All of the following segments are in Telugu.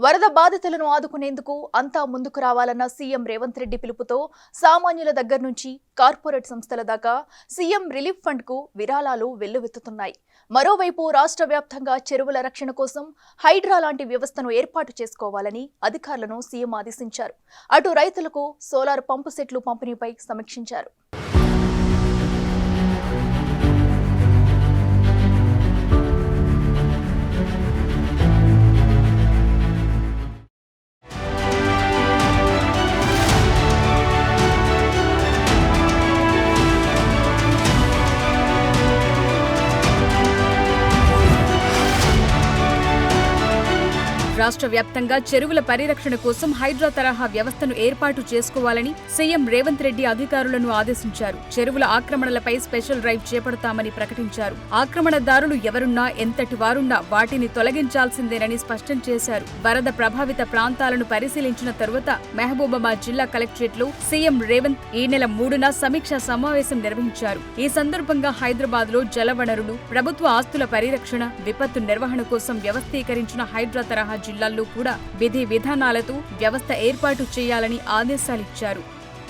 వరద బాధితులను ఆదుకునేందుకు అంతా ముందుకు రావాలన్న సీఎం రేవంత్ రెడ్డి పిలుపుతో సామాన్యుల దగ్గర నుంచి కార్పొరేట్ సంస్థల దాకా సీఎం రిలీఫ్ ఫండ్ కు విరాళాలు వెల్లువెత్తుతున్నాయి. మరోవైపు రాష్ట్ర వ్యాప్తంగా చెరువుల రక్షణ కోసం హైడ్రా లాంటి వ్యవస్థను ఏర్పాటు చేసుకోవాలని అధికారులను సీఎం ఆదేశించారు. అటు రైతులకు సోలార్ పంపు సెట్లు పంపిణీపై సమీక్షించారు. రాష్ట్ర వ్యాప్తంగా చెరువుల పరిరక్షణ కోసం హైడ్రా తరహా వ్యవస్థను ఏర్పాటు చేసుకోవాలని సీఎం రేవంత్ రెడ్డి అధికారులను ఆదేశించారు. చెరువుల ఆక్రమణలపై స్పెషల్ డ్రైవ్ చేపడతామని ప్రకటించారు. ఆక్రమణదారులు ఎవరున్నా ఎంతటి వారున్నా వాటిని తొలగించాల్సిందేనని స్పష్టం చేశారు. వరద ప్రభావిత ప్రాంతాలను పరిశీలించిన తరువాత మహబూబాబాద్ జిల్లా కలెక్టరేట్ లో సీఎం రేవంత్ ఈ నెల 3న సమీక్షా సమావేశం నిర్వహించారు. ఈ సందర్భంగా హైదరాబాద్ లో జలవనరులు, ప్రభుత్వ ఆస్తుల పరిరక్షణ, విపత్తు నిర్వహణ కోసం వ్యవస్థీకరించిన హైడ్రా తరహా జిల్లాల్లో కూడా విధి విధానాలతో వ్యవస్థ ఏర్పాటు చేయాలని ఆదేశాలిచ్చారు.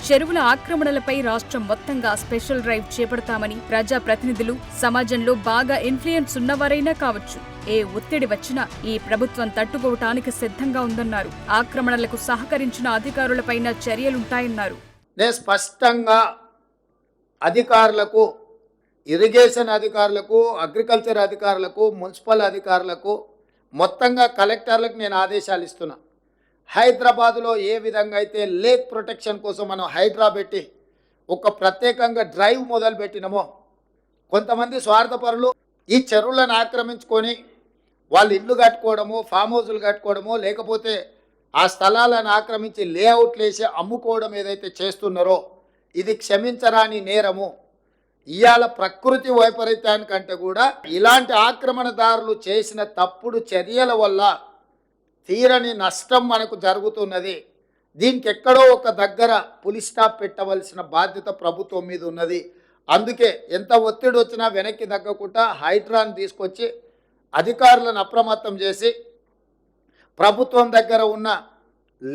చెరువుల ఆక్రమణలపై రాష్ట్రం మొత్తంగా స్పెషల్ డ్రైవ్ చేపడతామని, ప్రజాప్రతినిధులు సమాజంలో బాగా ఇన్ఫ్లుయెన్స్ ఉన్నవారైనా కావచ్చు, ఏ ఒత్తిడి వచ్చినా ఈ ప్రభుత్వం తట్టుకోవటానికి సిద్ధంగా ఉందన్నారు. ఆక్రమణలకు సహకరించిన అధికారులపైన చర్యలుంటాయన్నారు. స్పష్టంగా అధికారులకు, ఇరిగేషన్ అధికారులకు, అగ్రికల్చర్ అధికారులకు, మున్సిపల్ అధికారులకు, మొత్తంగా కలెక్టర్లకు నేను ఆదేశాలు ఇస్తున్నా. హైదరాబాదులో ఏ విధంగా అయితే లేక్ ప్రొటెక్షన్ కోసం మనం హైడ్రా పెట్టి ఒక ప్రత్యేకంగా డ్రైవ్ మొదలు పెట్టినామో, కొంతమంది స్వార్థపరులు ఈ చెరువులను ఆక్రమించుకొని వాళ్ళు ఇల్లు కట్టుకోవడము, ఫామ్ హౌజులు కట్టుకోవడము, లేకపోతే ఆ స్థలాలను ఆక్రమించి లేఅవుట్లు వేసి అమ్ముకోవడం ఏదైతే చేస్తున్నారో ఇది క్షమించరాని నేరము. ఇవాళ ప్రకృతి వైపరీత్యానికంటే కూడా ఇలాంటి ఆక్రమణదారులు చేసిన తప్పుడు చర్యల వల్ల తీరని నష్టం మనకు జరుగుతున్నది. దీనికి ఎక్కడో ఒక దగ్గర పులి స్టాప్ పెట్టవలసిన బాధ్యత ప్రభుత్వం మీద ఉన్నది. అందుకే ఎంత ఒత్తిడి వచ్చినా వెనక్కి తగ్గకుండా హైడ్రాను తీసుకొచ్చి అధికారులను అప్రమత్తం చేసి ప్రభుత్వం దగ్గర ఉన్న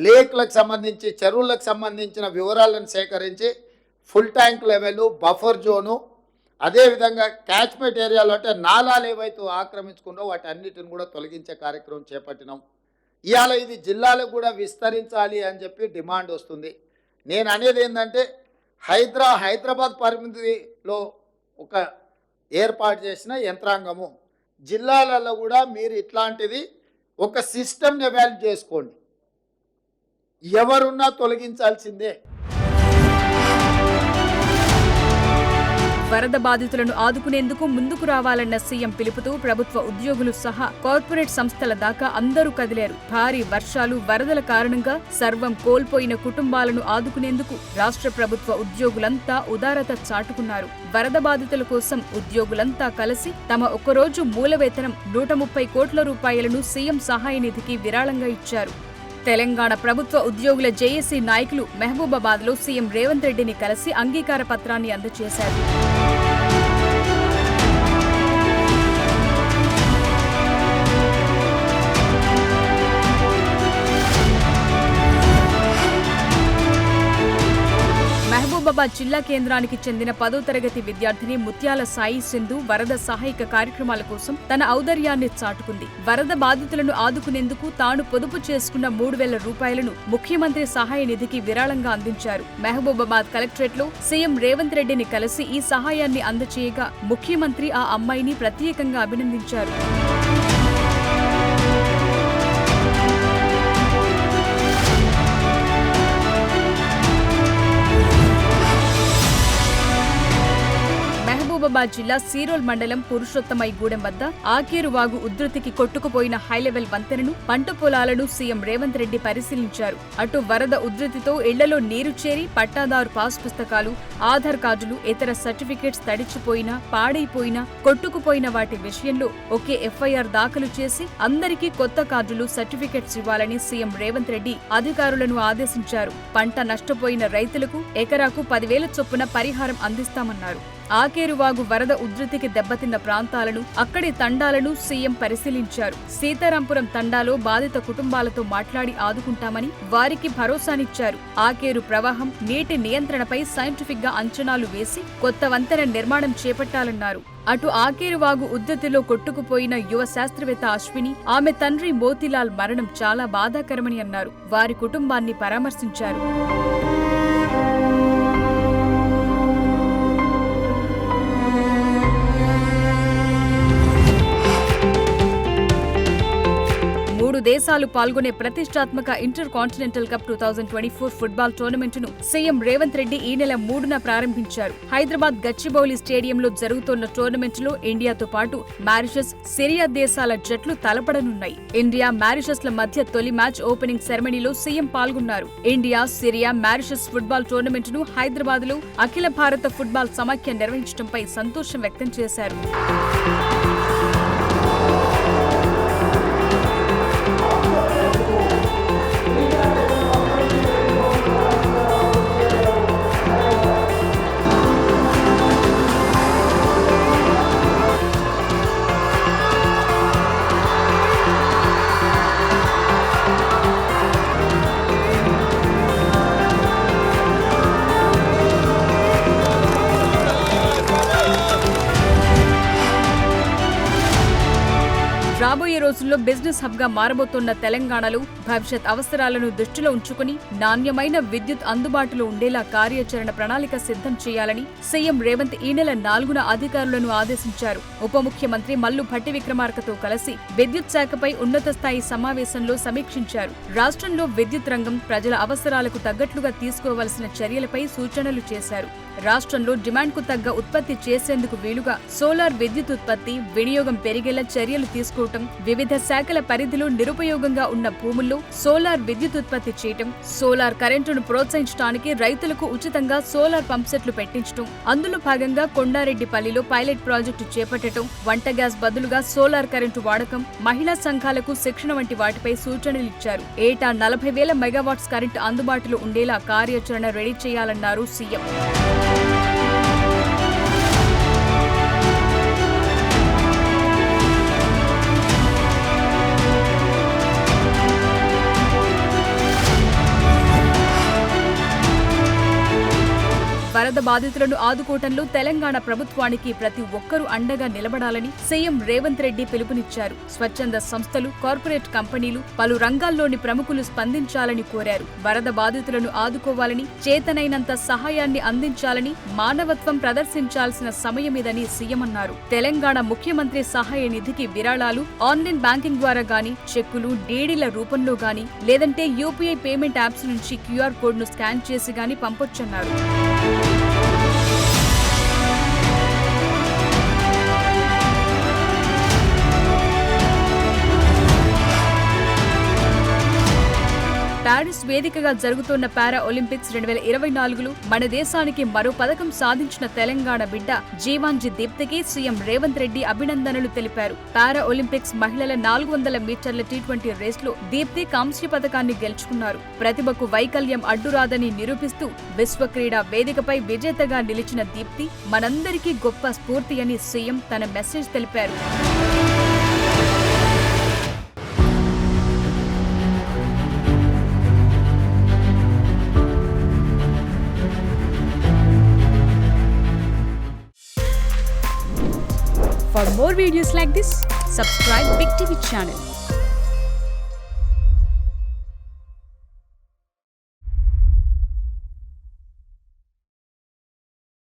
లేక్లకు సంబంధించి, చెరువులకు సంబంధించిన వివరాలను సేకరించి full tank level, buffer zone, అదేవిధంగా క్యాచ్మెంట్ ఏరియాలో అంటే నాలాలు ఏవైతే ఆక్రమించుకున్నో వాటి అన్నిటిని కూడా తొలగించే కార్యక్రమం చేపట్టినాం. ఇవాళ ఇది జిల్లాలకు కూడా విస్తరించాలి అని చెప్పి డిమాండ్ వస్తుంది. నేను అనేది ఏంటంటే హైదరాబాద్ పరిమితిలో ఒక ఏర్పాటు చేసిన యంత్రాంగము, జిల్లాలలో కూడా మీరు ఇట్లాంటిది ఒక సిస్టమ్ని ఎవాల్యుయేట్ చేసుకోండి. ఎవరున్నా తొలగించాల్సిందే. వరద బాధితులను ఆదుకునేందుకు ముందుకు రావాలన్న సీఎం పిలుపుతో ప్రభుత్వ ఉద్యోగులు సహా కార్పొరేట్ సంస్థల దాకా అందరూ కదిలారు. భారీ వర్షాలు, వరదల కారణంగా సర్వం కోల్పోయిన కుటుంబాలను ఆదుకునేందుకు రాష్ట్ర ప్రభుత్వ ఉద్యోగులంతా ఉదారత చాటుకున్నారు. వరద బాధితుల కోసం ఉద్యోగులంతా కలిసి తమ ఒక్కరోజు మూల వేతనం 130 కోట్ల రూపాయలను సీఎం సహాయ నిధికి విరాళంగా ఇచ్చారు. తెలంగాణ ప్రభుత్వ ఉద్యోగుల జేఏసీ నాయకులు మహబూబాబాద్ లో సీఎం రేవంత్ రెడ్డిని కలిసి అంగీకార పత్రాన్ని అందజేశారు. మహబూబాబాద్ జిల్లా కేంద్రానికి చెందిన 10వ తరగతి విద్యార్థిని ముత్యాల సాయి సింధు వరద సహాయక కార్యక్రమాల కోసం తన ఔదార్యాన్ని చాటుకుంది. వరద బాధితులను ఆదుకునేందుకు తాను పొదుపు చేసుకున్న 3,000 రూపాయలను ముఖ్యమంత్రి సహాయ నిధికి విరాళంగా అందించారు. మహబూబాబాద్ కలెక్టరేట్ లో సీఎం రేవంత్ రెడ్డిని కలిసి ఈ సహాయాన్ని అందజేయగా ముఖ్యమంత్రి ఆ అమ్మాయిని ప్రత్యేకంగా అభినందించారు. మహబూబాబాద్ జిల్లా సీరోల్ మండలం పురుషోత్తమైగూడెం వద్ద ఆకేరువాగు ఉధృతికి కొట్టుకుపోయిన హైలెవెల్ వంతెనను, పంట పొలాలను సీఎం రేవంత్ రెడ్డి పరిశీలించారు. అటు వరద ఉధృతితో ఇళ్లలో నీరు చేరి పట్టాదారు పాస్ పుస్తకాలు, ఆధార్ కార్డులు, ఇతర సర్టిఫికేట్స్ తడిచిపోయినా, పాడైపోయినా, కొట్టుకుపోయిన వాటి విషయంలో ఒకే ఎఫ్ఐఆర్ దాఖలు చేసి అందరికీ కొత్త కార్డులు, సర్టిఫికేట్స్ ఇవ్వాలని సీఎం రేవంత్ రెడ్డి అధికారులను ఆదేశించారు. పంట నష్టపోయిన రైతులకు ఎకరాకు 10,000 చొప్పున పరిహారం అందిస్తామన్నారు. ఆకేరువాగు వరద ఉధృతికి దెబ్బతిన్న ప్రాంతాలను, అక్కడి తండాలను సీఎం పరిశీలించారు. సీతారాంపురం తండాలో బాధిత కుటుంబాలతో మాట్లాడి ఆదుకుంటామని వారికి భరోసానిచ్చారు. ఆకేరు ప్రవాహం, నీటి నియంత్రణపై సైంటిఫిక్ గా అంచనాలు వేసి కొత్త వంతెన నిర్మాణం చేపట్టాలన్నారు. అటు ఆకేరువాగు ఉద్ధృతిలో కొట్టుకుపోయిన యువ శాస్త్రవేత్త అశ్విని, ఆమె తండ్రి మోతీలాల్ మరణం చాలా బాధాకరమని అన్నారు. వారి కుటుంబాన్ని పరామర్శించారు. దేశాలు పాల్గొనే ప్రతిష్టాత్మక ఇంటర్ కాంటినెంటల్ కప్ 2024 ఫుట్బాల్ టోర్నమెంటును సీఎం రేవంత్ రెడ్డి ఈ నెల 3న ప్రారంభించారు. హైదరాబాద్ గచ్చిబౌలి స్టేడియంలో జరుగుతున్న టోర్నమెంటులో ఇండియాతో పాటు మారిషస్, సిరియా దేశాల జట్లు తలపడనున్నాయి. ఇండియా, మారిషస్ల మధ్య తొలి మ్యాచ్ ఓపెనింగ్ సెరమనీలో సీఎం పాల్గొన్నారు. ఇండియా, సిరియా, మారిషస్ ఫుట్బాల్ టోర్నమెంటును హైదరాబాద్లో అఖిల భారత ఫుట్బాల్ సమాఖ్య నిర్వహించడంపై సంతోషం వ్యక్తం చేశారు. రాబోయే రోజుల్లో బిజినెస్ హబ్ గా మారబోతున్న తెలంగాణలో భవిష్యత్ అవసరాలను దృష్టిలో ఉంచుకుని నాణ్యమైన విద్యుత్ అందుబాటులో ఉండేలా కార్యాచరణ ప్రణాళిక సిద్ధం చేయాలని సీఎం రేవంత్ ఈ నెల 4న అధికారులను ఆదేశించారు. ఉప ముఖ్యమంత్రి మల్లు భట్టి విక్రమార్కతో కలిసి విద్యుత్ శాఖపై ఉన్నత స్థాయి సమావేశంలో సమీక్షించారు. రాష్ట్రంలో విద్యుత్ రంగం ప్రజల అవసరాలకు తగ్గట్లుగా తీసుకోవలసిన చర్యలపై సూచనలు చేశారు. రాష్ట్రంలో డిమాండ్కు తగ్గ ఉత్పత్తి చేసేందుకు వీలుగా సోలార్ విద్యుత్ ఉత్పత్తి, వినియోగం పెరిగేలా చర్యలు తీసుకోవటం, వివిధ శాఖల పరిధిలో నిరుపయోగంగా ఉన్న భూముల్లో సోలార్ విద్యుత్ ఉత్పత్తి చేయటం, సోలార్ కరెంటును ప్రోత్సహించడానికి రైతులకు ఉచితంగా సోలార్ పంప్సెట్లు పెట్టించడం, అందులో భాగంగా కొండారెడ్డిపల్లిలో పైలట్ ప్రాజెక్టు చేపట్టడం, వంట గ్యాస్ బదులుగా సోలార్ కరెంటు వాడకం, మహిళా సంఘాలకు శిక్షణ వంటి వాటిపై సూచనలిచ్చారు. ఏటా 40,000 మెగావాట్స్ కరెంటు అందుబాటులో ఉండేలా కార్యాచరణ రెడీ చేయాలన్నారు సీఎం. వరద బాధితులను ఆదుకోవటంలో తెలంగాణ ప్రభుత్వానికి ప్రతి ఒక్కరూ అండగా నిలబడాలని సీఎం రేవంత్ రెడ్డి పిలుపునిచ్చారు. స్వచ్ఛంద సంస్థలు, కార్పొరేట్ కంపెనీలు, పలు రంగాల్లోని ప్రముఖులు స్పందించాలని కోరారు. వరద బాధితులను ఆదుకోవాలని, చేతనైనంత సహాయాన్ని అందించాలని, మానవత్వం ప్రదర్శించాల్సిన సమయమిదని సీఎం అన్నారు. తెలంగాణ ముఖ్యమంత్రి సహాయ నిధికి విరాళాలు ఆన్లైన్ బ్యాంకింగ్ ద్వారా గానీ, చెక్కులు, డీడీల రూపంలో గానీ, లేదంటే యూపీఐ పేమెంట్ యాప్స్ నుంచి క్యూఆర్ కోడ్ ను స్కాన్ చేసి గానీ పంపొచ్చన్నారు. ప్యారిస్ వేదికగా జరుగుతున్న పారా ఒలింపిక్స్ 2024లో మన దేశానికి మరో పథకం సాధించిన తెలంగాణ బిడ్డ జీవాంజీ దీప్తికి సీఎం రేవంత్ రెడ్డి అభినందనలు తెలిపారు. పారా ఒలింపిక్స్ మహిళల 400 మీటర్ల T20 రేస్లో దీప్తి కాంస్య పథకాన్ని గెలుచుకున్నారు. ప్రతిభకు వైకల్యం అడ్డురాదని నిరూపిస్తూ విశ్వ క్రీడా వేదికపై విజేతగా నిలిచిన దీప్తి మనందరికీ గొప్ప స్ఫూర్తి అని సీఎం తన మెసేజ్ తెలిపారు. For more videos like this, subscribe Big TV channel.